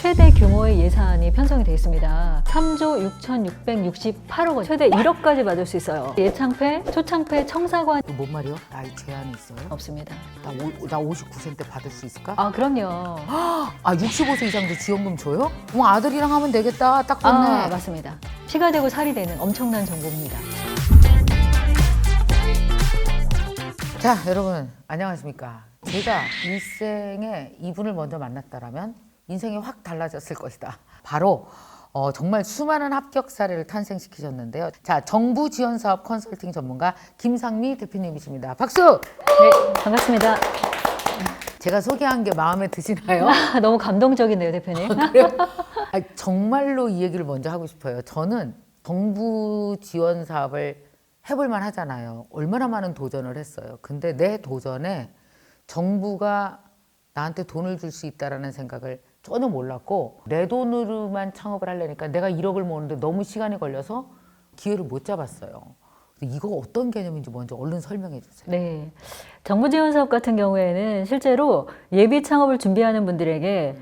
최대 규모의 예산이 편성이 되어 있습니다. 3조 6,668억 원, 최대 1억까지 받을 수 있어요. 예창패, 초창패, 청사관 이거 뭔 말이요? 나이 제한이 있어요? 없습니다. 나 59세 때 받을 수 있을까? 아, 그럼요. 아 65세 이상도 지원금 줘요? 뭐 아들이랑 하면 되겠다. 딱 좋네. 아, 맞습니다. 피가 되고 살이 되는 엄청난 정보입니다. 자, 여러분 안녕하십니까? 제가 일생에 이분을 먼저 만났다라면 인생이 확 달라졌을 것이다. 바로 정말 수많은 합격 사례를 탄생시키셨는데요. 자, 정부 지원 사업 컨설팅 전문가 김상미 대표님이십니다. 박수! 네, 반갑습니다. 제가 소개한 게 마음에 드시나요? 너무 감동적인데요, 대표님. 그래요? 아니, 정말로 이 얘기를 먼저 하고 싶어요. 저는 정부 지원 사업을 해볼만 하잖아요. 얼마나 많은 도전을 했어요. 근데 내 도전에 정부가 나한테 돈을 줄 수 있다는 생각을 전혀 몰랐고, 내 돈으로만 창업을 하려니까 내가 1억을 모으는데 너무 시간이 걸려서 기회를 못 잡았어요. 이거 어떤 개념인지 먼저 얼른 설명해 주세요. 네. 정부 지원 사업 같은 경우에는 실제로 예비 창업을 준비하는 분들에게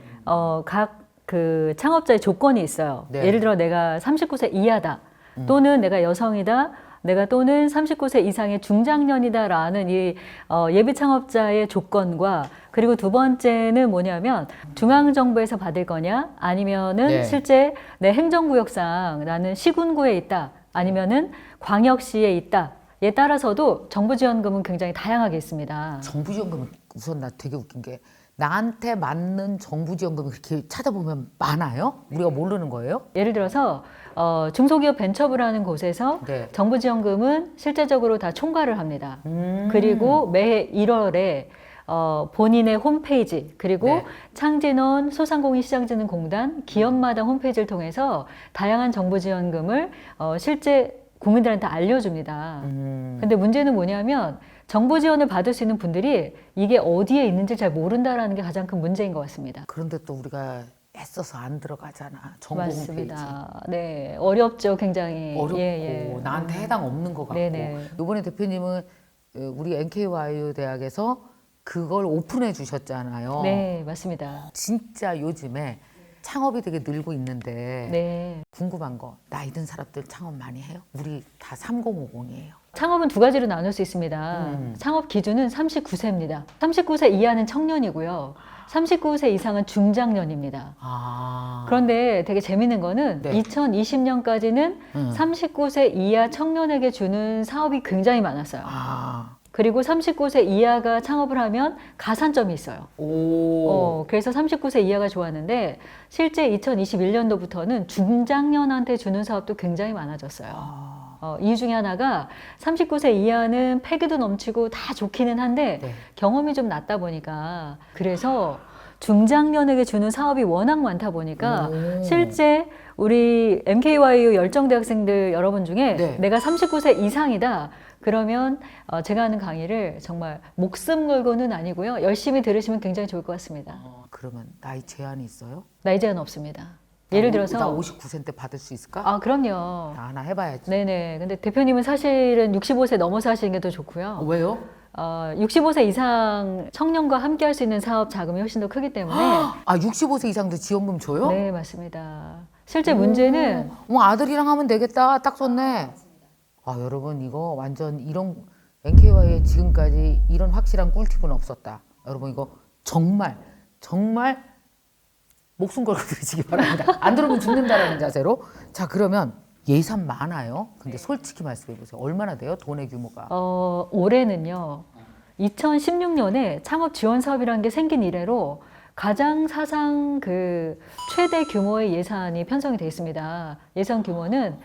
각 그 창업자의 조건이 있어요. 네. 예를 들어 내가 39세 이하다, 또는 내가 여성이다, 내가 또는 39세 이상의 중장년이다라는 이 예비 창업자의 조건과, 그리고 두 번째는 뭐냐면 중앙정부에서 받을 거냐, 아니면은 네. 실제 내 행정구역상 나는 시군구에 있다, 아니면은 광역시에 있다. 에 따라서도 정부 지원금은 굉장히 다양하게 있습니다. 정부 지원금은 우선 나 되게 웃긴 게, 나한테 맞는 정부 지원금이 그렇게 찾아보면 많아요? 우리가 모르는 거예요? 예를 들어서 중소기업 벤처부라는 곳에서 네. 정부 지원금은 실제적으로 다 총괄을 합니다. 그리고 매해 1월에 본인의 홈페이지, 그리고 네. 창진원 소상공인시장진흥공단 기업마당 홈페이지를 통해서 다양한 정부 지원금을 실제 국민들한테 알려줍니다. 근데 문제는 뭐냐면 정부 지원을 받을 수 있는 분들이 이게 어디에 있는지 잘 모른다라는 게 가장 큰 문제인 것 같습니다. 그런데 또 우리가 애써서 안 들어가잖아. 정부 홈페이지. 맞습니다. 네, 어렵죠, 굉장히. 어렵고 예, 예. 나한테 해당 없는 것 같고. 네네. 이번에 대표님은 우리 NKYU 대학에서 그걸 오픈해 주셨잖아요. 네, 맞습니다. 진짜 요즘에 창업이 되게 늘고 있는데 네. 궁금한 거, 나이 든 사람들 창업 많이 해요? 우리 다 3050이에요. 창업은 두 가지로 나눌 수 있습니다. 창업 기준은 39세입니다. 39세 이하는 청년이고요. 39세 이상은 중장년입니다. 아. 그런데 되게 재밌는 거는 네. 2020년까지는 39세 이하 청년에게 주는 사업이 굉장히 많았어요. 아. 그리고 39세 이하가 창업을 하면 가산점이 있어요. 오. 그래서 39세 이하가 좋았는데 실제 2021년도부터는 중장년한테 주는 사업도 굉장히 많아졌어요. 이유 중에 하나가 39세 이하는 패기도 넘치고 다 좋기는 한데 네. 경험이 좀 낮다 보니까, 그래서 중장년에게 주는 사업이 워낙 많다 보니까 실제 우리 MKYU 열정대학생들 여러분 중에 네. 내가 39세 이상이다 그러면 제가 하는 강의를 정말 목숨 걸고는 아니고요, 열심히 들으시면 굉장히 좋을 것 같습니다. 그러면 나이 제한이 있어요? 나이 제한 없습니다. 예를 들어서 나 59세 때 받을 수 있을까? 아, 그럼요. 나 하나 해봐야지. 네네. 근데 대표님은 사실은 65세 넘어서 하시는 게 더 좋고요. 왜요? 65세 이상 청년과 함께 할 수 있는 사업 자금이 훨씬 더 크기 때문에. 아 65세 이상도 지원금 줘요? 네, 맞습니다. 실제 문제는 아들이랑 하면 되겠다. 딱 좋네. 아 여러분 이거 완전 이런 NKY에 지금까지 이런 확실한 꿀팁은 없었다. 여러분 이거 정말 목숨 걸고 들으시기 바랍니다. 안 들으면 죽는다라는 자세로. 자 그러면 예산 많아요? 근데 솔직히 말씀해 보세요. 얼마나 돼요? 돈의 규모가? 올해는요, 2016년에 창업 지원 사업이라는 게 생긴 이래로 가장 사상 그 최대 규모의 예산이 편성이 되어 있습니다. 예산 규모는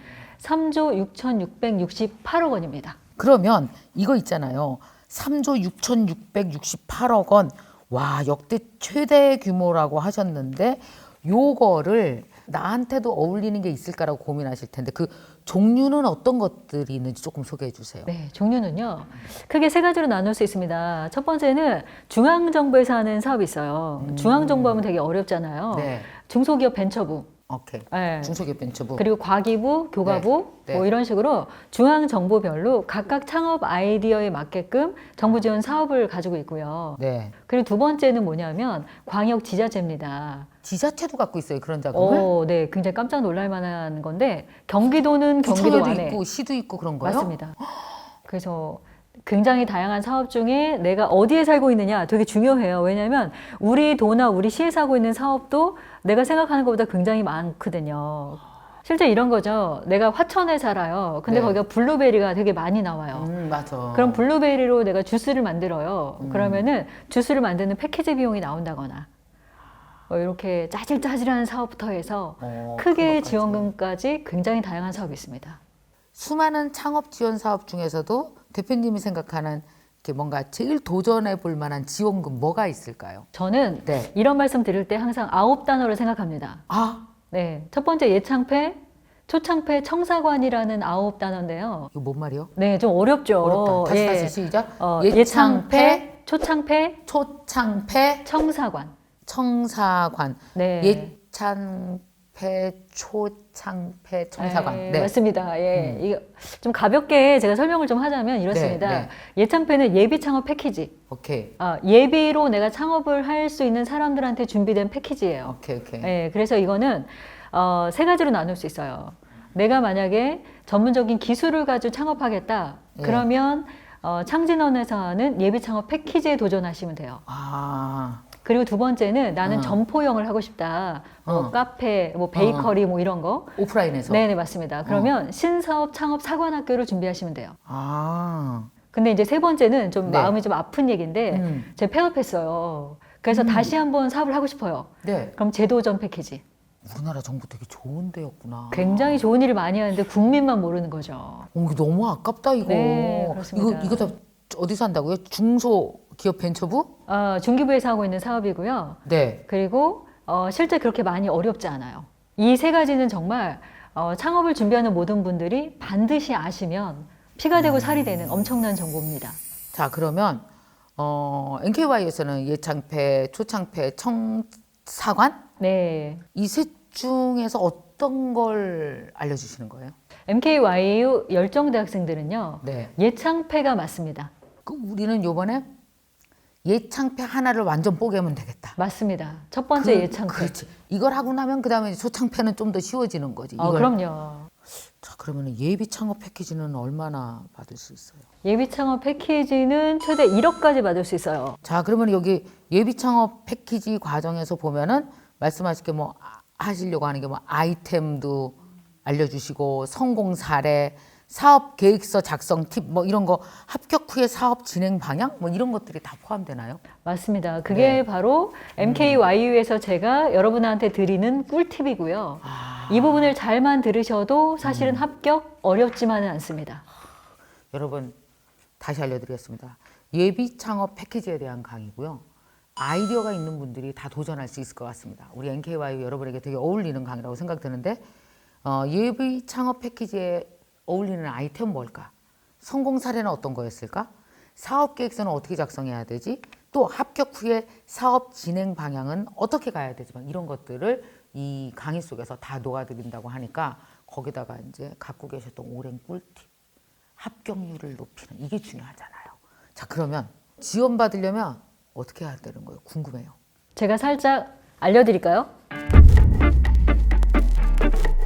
3조 6,668억 원입니다. 그러면 이거 있잖아요. 3조 6,668억 원. 와 역대 최대 규모라고 하셨는데 요거를 나한테도 어울리는 게 있을까라고 고민하실 텐데 그 종류는 어떤 것들이 있는지 조금 소개해 주세요. 네, 종류는요, 크게 세 가지로 나눌 수 있습니다. 첫 번째는 중앙정부에서 하는 사업이 있어요. 중앙정부 하면 되게 어렵잖아요. 네. 중소기업 벤처부, 오케이. 예. 중소기업벤처부. 그리고 과기부, 교과부 네. 뭐 이런 식으로 중앙 정부별로 각각 창업 아이디어에 맞게끔 정부 지원 사업을 가지고 있고요. 네. 그리고 두 번째는 뭐냐면 광역 지자체입니다. 지자체도 갖고 있어요 그런 자금을? 네, 굉장히 깜짝 놀랄 만한 건데 경기도는 경기도 구청에도 안에 있고 시도 있고 그런 거요? 맞습니다. 그래서 굉장히 다양한 사업 중에 내가 어디에 살고 있느냐 되게 중요해요. 왜냐하면 우리 도나 우리 시에서 하고 있는 사업도 내가 생각하는 것보다 굉장히 많거든요. 실제 이런 거죠. 내가 화천에 살아요. 근데 네. 거기가 블루베리가 되게 많이 나와요. 맞아. 그럼 블루베리로 내가 주스를 만들어요. 그러면은 주스를 만드는 패키지 비용이 나온다거나 이렇게 짜질짜질한 사업부터 해서 크게 그런 것까지. 지원금까지 굉장히 다양한 사업이 있습니다. 수많은 창업 지원 사업 중에서도 대표님이 생각하는 이렇게 뭔가 제일 도전해 볼 만한 지원금 뭐가 있을까요? 저는 네. 이런 말씀 드릴 때 항상 9단어를 생각합니다. 아, 네, 첫 번째 예창패, 초창패, 청사관이라는 9단어인데요. 이거 뭔 말이요? 네, 좀 어렵죠. 어렵다. 다시 예. 다시 시작. 예창패, 초창패, 초창패, 청사관. 청사관. 네. 예창패, 초창패, 청사관. 네, 네. 맞습니다. 예. 이거 좀 가볍게 제가 설명을 좀 하자면 이렇습니다. 네, 네. 예창패는 예비 창업 패키지. 오케이. 예비로 내가 창업을 할 수 있는 사람들한테 준비된 패키지예요. 오케이. 예, 그래서 이거는 세 가지로 나눌 수 있어요. 내가 만약에 전문적인 기술을 가지고 창업하겠다. 예. 그러면 창진원에서 하는 예비 창업 패키지에 도전하시면 돼요. 아, 그리고 두 번째는 나는 점포형을 하고 싶다. 뭐 카페, 뭐 베이커리 뭐 이런 거. 오프라인에서. 네네, 맞습니다. 그러면 신사업 창업 사관학교를 준비하시면 돼요. 아, 근데 이제 세 번째는 좀 네. 마음이 좀 아픈 얘기인데 제가 폐업했어요. 그래서 다시 한번 사업을 하고 싶어요. 네. 그럼 재도전 패키지. 우리나라 정부 되게 좋은 데였구나. 굉장히 좋은 일을 많이 하는데 국민만 모르는 거죠. 이거 너무 아깝다 이거. 네, 그렇습니다. 이거 다 어디서 한다고요? 중소기업벤처부? 중기부에서 하고 있는 사업이고요. 네. 그리고 실제 그렇게 많이 어렵지 않아요. 이 세 가지는 정말 창업을 준비하는 모든 분들이 반드시 아시면 피가 되고 살이 되는 엄청난 정보입니다. 자 그러면 NKY에서는 예창패, 초창패, 청사관 네. 이 셋 중에서 어떤 걸 알려주시는 거예요? MKYU 열정대학생들은요. 네. 예창패가 맞습니다. 그 우리는 요번에 예창패 하나를 완전 뽀개면 되겠다. 맞습니다. 첫 번째 예창패. 그렇지. 이걸 하고 나면 그 다음에 초창패는 좀 더 쉬워지는 거지. 이걸. 그럼요. 자 그러면 예비 창업 패키지는 얼마나 받을 수 있어요? 예비 창업 패키지는 최대 1억까지 받을 수 있어요. 자 그러면 여기 예비 창업 패키지 과정에서 보면은 말씀하실 게 뭐 하시려고 하는 게 뭐 아이템도 알려주시고 성공 사례, 사업 계획서 작성 팁 뭐 이런 거 합격 후에 사업 진행 방향 뭐 이런 것들이 다 포함되나요? 맞습니다. 그게 바로 MKYU에서 제가 여러분한테 드리는 꿀팁이고요. 이 부분을 잘만 들으셔도 사실은 합격 어렵지만은 않습니다. 여러분 다시 알려드리겠습니다. 예비 창업 패키지에 대한 강의고요. 아이디어가 있는 분들이 다 도전할 수 있을 것 같습니다. 우리 NKYU 여러분에게 되게 어울리는 강의라고 생각드는데 예비 창업 패키지에 어울리는 아이템 뭘까? 성공 사례는 어떤 거였을까? 사업 계획서는 어떻게 작성해야 되지? 또 합격 후에 사업 진행 방향은 어떻게 가야 되지? 막 이런 것들을 이 강의 속에서 다 녹아드린다고 하니까 거기다가 이제 갖고 계셨던 오랜 꿀팁, 합격률을 높이는 이게 중요하잖아요. 자 그러면 지원 받으려면 어떻게 해야 되는 거예요? 궁금해요. 제가 살짝 알려드릴까요?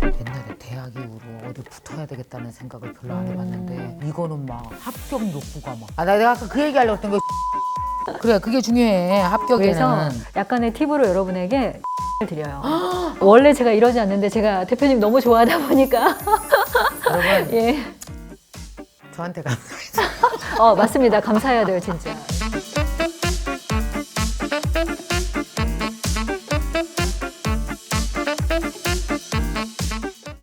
옛날에 대학 이후로 어디 붙어야 되겠다는 생각을 별로 안 해봤는데 이거는 막 합격 욕구가 막 내가 아까 그 얘기 하려고 했던 거 그래 그게 중요해 합격에는 그래서 약간의 팁으로 여러분에게 드려요. 원래 제가 이러지 않는데 제가 대표님 너무 좋아하다 보니까 여러분 예. 저한테 감사해요. 맞습니다. 감사해야 돼요, 진짜.